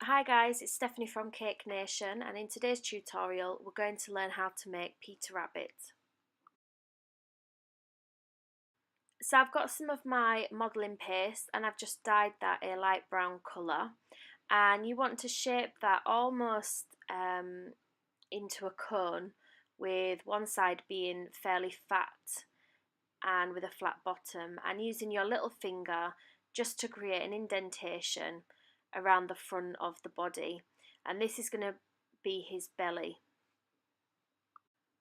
Hi guys, it's Stephanie from Cake Nation, and in today's tutorial we're going to learn how to make Peter Rabbit. So I've got some of my modelling paste and I've just dyed that a light brown colour, and you want to shape that almost into a cone, with one side being fairly fat and with a flat bottom, and using your little finger just to create an indentation around the front of the body, and this is going to be his belly.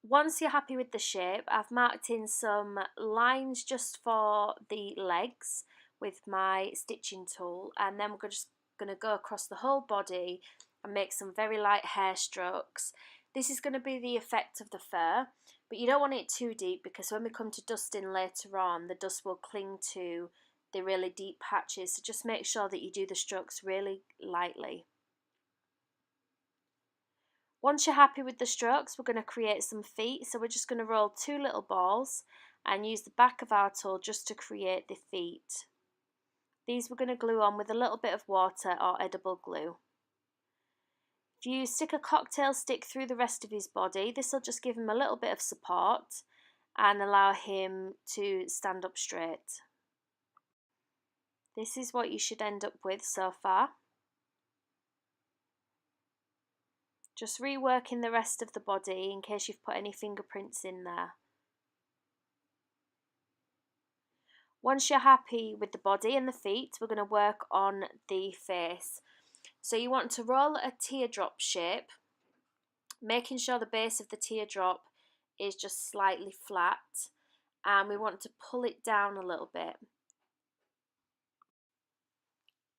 Once you're happy with the shape, I've marked in some lines just for the legs with my stitching tool, and then we're just going to go across the whole body and make some very light hair strokes. This is going to be the effect of the fur, but you don't want it too deep, because when we come to dusting later on, the dust will cling to the really deep patches, so just make sure that you do the strokes really lightly. Once you're happy with the strokes, we're going to create some feet, so we're just going to roll two little balls and use the back of our tool just to create the feet. These we're going to glue on with a little bit of water or edible glue. If you stick a cocktail stick through the rest of his body, this will just give him a little bit of support and allow him to stand up straight. This is what you should end up with so far. Just reworking the rest of the body in case you've put any fingerprints in there. Once you're happy with the body and the feet, we're going to work on the face. So you want to roll a teardrop shape, making sure the base of the teardrop is just slightly flat, and we want to pull it down a little bit.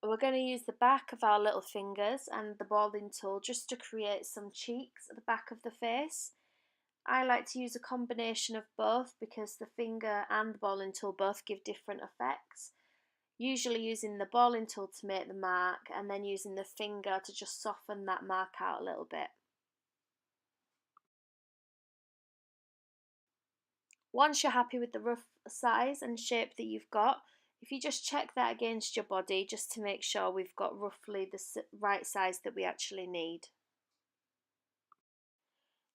We're going to use the back of our little fingers and the balding tool just to create some cheeks at the back of the face. I like to use a combination of both because the finger and the balding tool both give different effects. Usually using the balding tool to make the mark, and then using the finger to just soften that mark out a little bit. Once you're happy with the rough size and shape that you've got, if you just check that against your body just to make sure we've got roughly the right size that we actually need.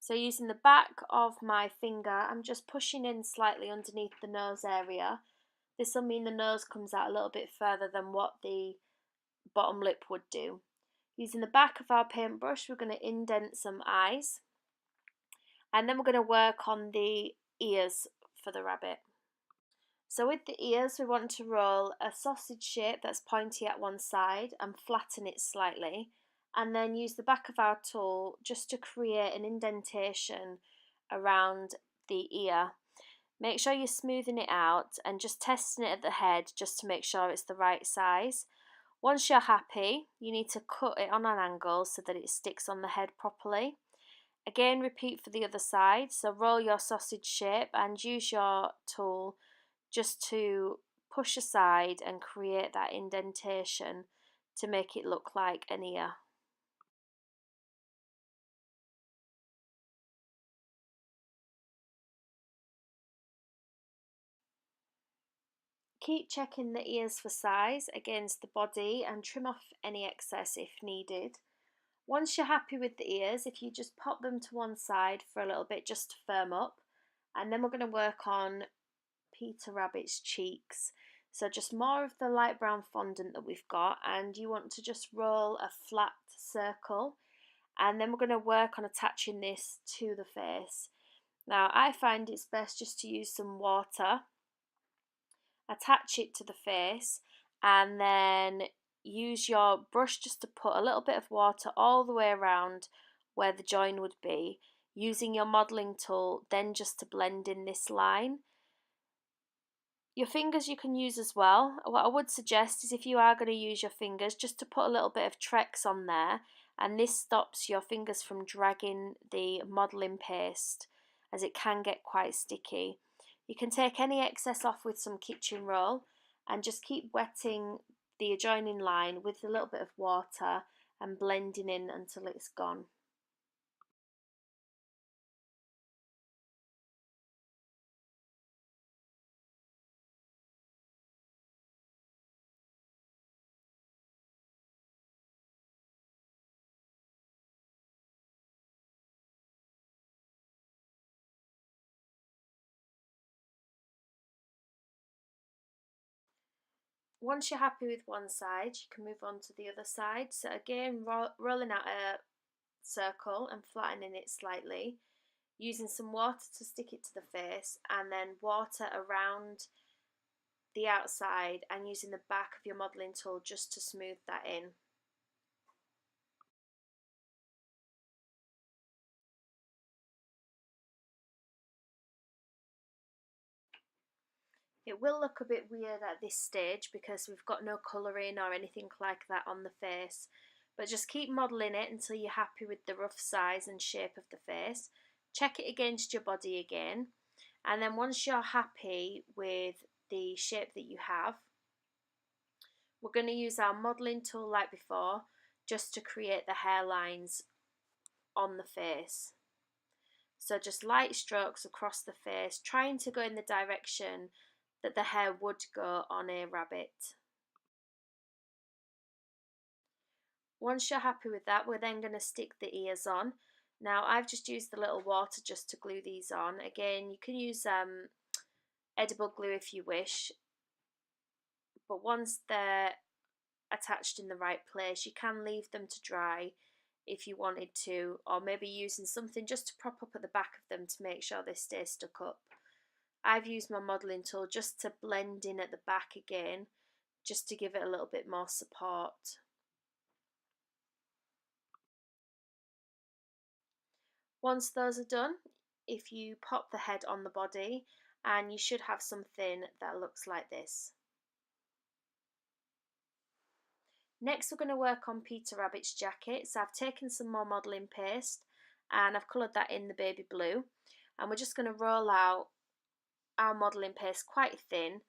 So using the back of my finger, I'm just pushing in slightly underneath the nose area. This will mean the nose comes out a little bit further than what the bottom lip would do. Using the back of our paintbrush, we're going to indent some eyes, and then we're going to work on the ears for the rabbit. So with the ears, we want to roll a sausage shape that's pointy at one side and flatten it slightly, and then use the back of our tool just to create an indentation around the ear. Make sure you're smoothing it out and just testing it at the head just to make sure it's the right size. Once you're happy, you need to cut it on an angle so that it sticks on the head properly. Again, repeat for the other side, so roll your sausage shape and use your tool just to push aside and create that indentation to make it look like an ear. Keep checking the ears for size against the body and trim off any excess if needed. Once you're happy with the ears, if you just pop them to one side for a little bit just to firm up, and then we're going to work on Peter Rabbit's cheeks. So just more of the light brown fondant that we've got, and you want to just roll a flat circle, and then we're going to work on attaching this to the face. Now I find it's best just to use some water, attach it to the face, and then use your brush just to put a little bit of water all the way around where the join would be, using your modelling tool then just to blend in this line. Your fingers you can use as well. What I would suggest is, if you are going to use your fingers, just to put a little bit of Trex on there, and this stops your fingers from dragging the modelling paste, as it can get quite sticky. You can take any excess off with some kitchen roll and just keep wetting the adjoining line with a little bit of water and blending in until it's gone. Once you're happy with one side, you can move on to the other side. So again, rolling out a circle and flattening it slightly, using some water to stick it to the face, and then water around the outside and using the back of your modelling tool just to smooth that in. It will look a bit weird at this stage because we've got no colouring or anything like that on the face, but just keep modelling it until you're happy with the rough size and shape of the face. Check it against your body again, and then once you're happy with the shape that you have, we're going to use our modelling tool like before just to create the hairlines on the face. So just light strokes across the face, trying to go in the direction that the hair would go on a rabbit. Once you're happy with that, we're then going to stick the ears on. Now I've just used the little water just to glue these on. Again, you can use edible glue if you wish, but once they're attached in the right place, you can leave them to dry if you wanted to, or maybe using something just to prop up at the back of them to make sure they stay stuck up. I've used my modelling tool just to blend in at the back again, just to give it a little bit more support. Once those are done, if you pop the head on the body, and you should have something that looks like this. Next we're going to work on Peter Rabbit's jacket. So I've taken some more modelling paste and I've coloured that in the baby blue, and we're just going to roll out our modelling paste quite thin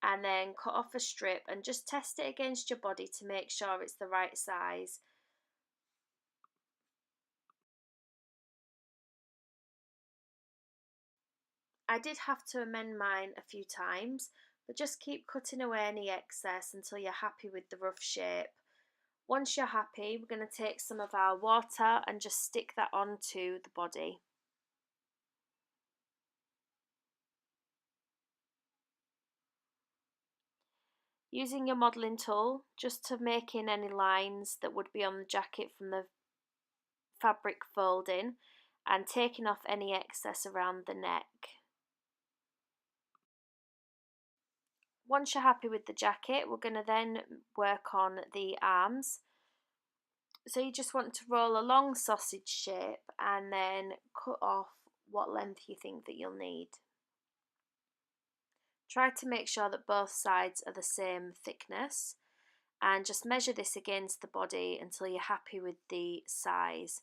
and then cut off a strip and just test it against your body to make sure it's the right size. I did have to amend mine a few times, but just keep cutting away any excess until you're happy with the rough shape. Once you're happy, we're going to take some of our water and just stick that onto the body. Using your modelling tool just to make in any lines that would be on the jacket from the fabric folding, and taking off any excess around the neck. Once you're happy with the jacket, we're going to then work on the arms. So you just want to roll a long sausage shape and then cut off what length you think that you'll need. Try to make sure that both sides are the same thickness, and just measure this against the body until you're happy with the size.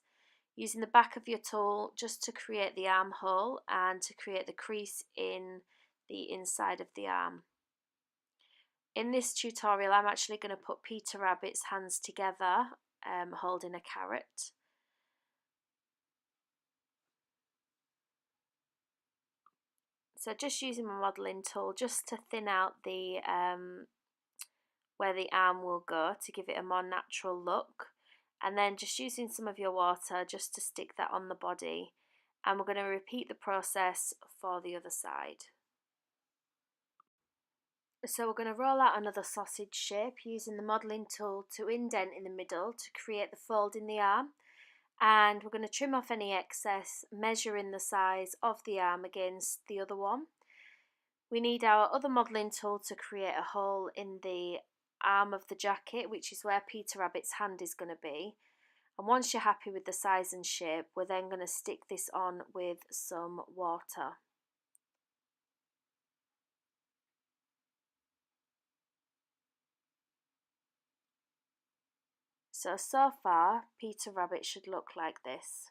Using the back of your tool just to create the armhole and to create the crease in the inside of the arm. In this tutorial, I'm actually going to put Peter Rabbit's hands together, holding a carrot. So just using my modelling tool just to thin out the where the arm will go to give it a more natural look, and then just using some of your water just to stick that on the body, and we're going to repeat the process for the other side. So we're going to roll out another sausage shape using the modelling tool to indent in the middle to create the fold in the arm, and we're going to trim off any excess, measuring the size of the arm against the other one. We need our other modelling tool to create a hole in the arm of the jacket, which is where Peter Rabbit's hand is going to be. And once you're happy with the size and shape, we're then going to stick this on with some water. So far, Peter Rabbit should look like this.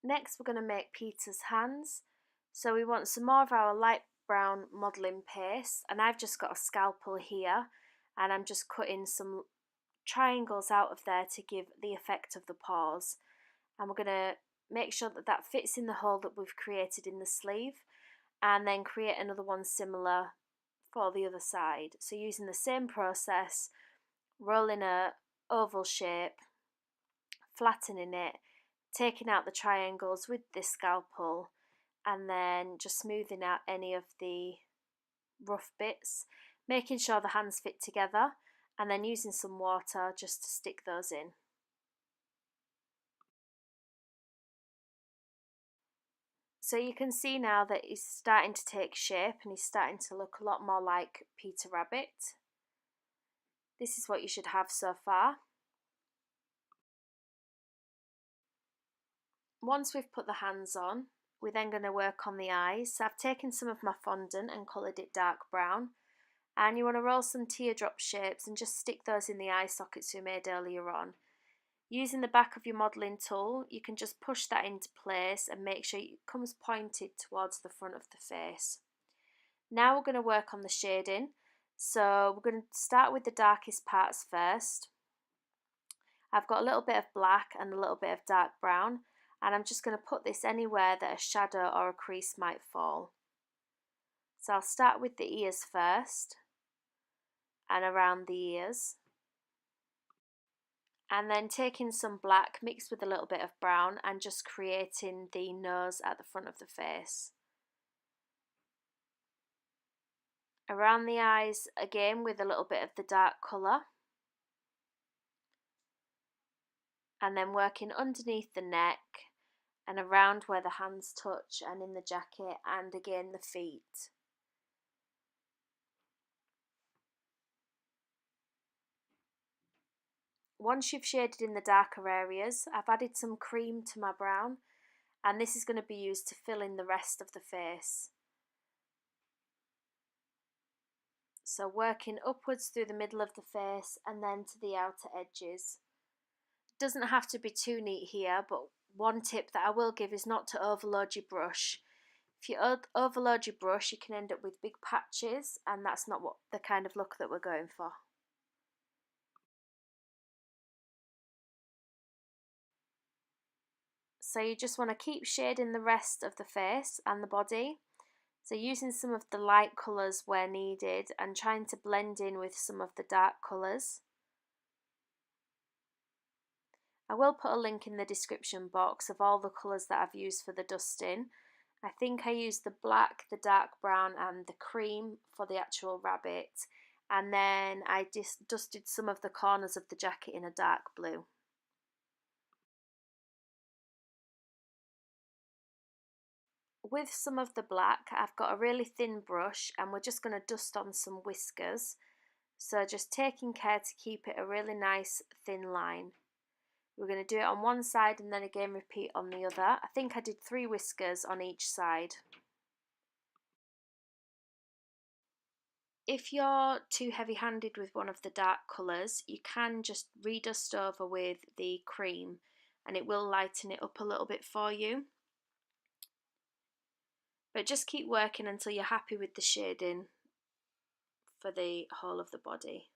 Next, we're going to make Peter's hands. So we want some more of our light brown modelling paste, and I've just got a scalpel here, and I'm just cutting some triangles out of there to give the effect of the paws. And we're going to make sure that that fits in the hole that we've created in the sleeve, and then create another one similar for the other side. So using the same process, rolling a oval shape, flattening it, taking out the triangles with this scalpel and then just smoothing out any of the rough bits, making sure the hands fit together, and then using some water just to stick those in. So you can see now that he's starting to take shape and he's starting to look a lot more like Peter Rabbit. This is what you should have so far. Once we've put the hands on, we're then going to work on the eyes. So I've taken some of my fondant and coloured it dark brown, and you want to roll some teardrop shapes and just stick those in the eye sockets we made earlier on. Using the back of your modelling tool, you can just push that into place and make sure it comes pointed towards the front of the face. Now we're going to work on the shading. So we're going to start with the darkest parts first. I've got a little bit of black and a little bit of dark brown, and I'm just going to put this anywhere that a shadow or a crease might fall. So I'll start with the ears first and around the ears, and then taking some black mixed with a little bit of brown and just creating the nose at the front of the face. Around the eyes again with a little bit of the dark colour, and then working underneath the neck and around where the hands touch and in the jacket, and again the feet. Once you've shaded in the darker areas, I've added some cream to my brown, and this is going to be used to fill in the rest of the face. So working upwards through the middle of the face and then to the outer edges. It doesn't have to be too neat here, but one tip that I will give is not to overload your brush. If you overload your brush, you can end up with big patches, and that's not what the kind of look that we're going for. So you just want to keep shading the rest of the face and the body. So using some of the light colours where needed and trying to blend in with some of the dark colours. I will put a link in the description box of all the colours that I've used for the dusting. I think I used the black, the dark brown and the cream for the actual rabbit, and then I just dusted some of the corners of the jacket in a dark blue. With some of the black, I've got a really thin brush and we're just going to dust on some whiskers. So just taking care to keep it a really nice thin line. We're going to do it on one side and then again repeat on the other. I think I did 3 whiskers on each side. If you're too heavy-handed with one of the dark colours, you can just redust over with the cream and it will lighten it up a little bit for you. But just keep working until you're happy with the shading for the whole of the body.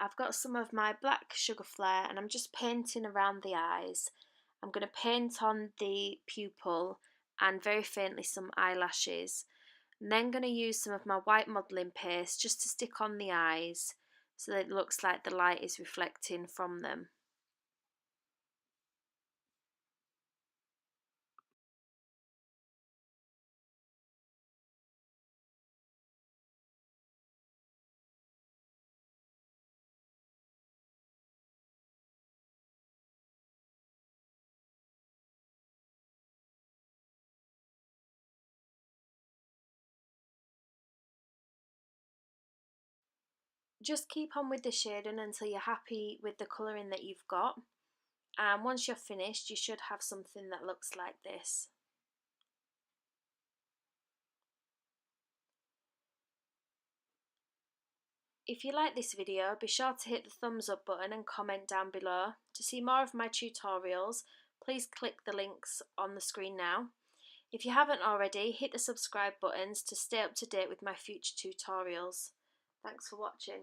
I've got some of my black sugar flare and I'm just painting around the eyes. I'm going to paint on the pupil and very faintly some eyelashes. I'm then going to use some of my white modelling paste just to stick on the eyes so that it looks like the light is reflecting from them. Just keep on with the shading until you're happy with the colouring that you've got, and once you're finished you should have something that looks like this. If you like this video, be sure to hit the thumbs up button and comment down below. To see more of my tutorials, please click the links on the screen now. If you haven't already, hit the subscribe buttons to stay up to date with my future tutorials. Thanks for watching.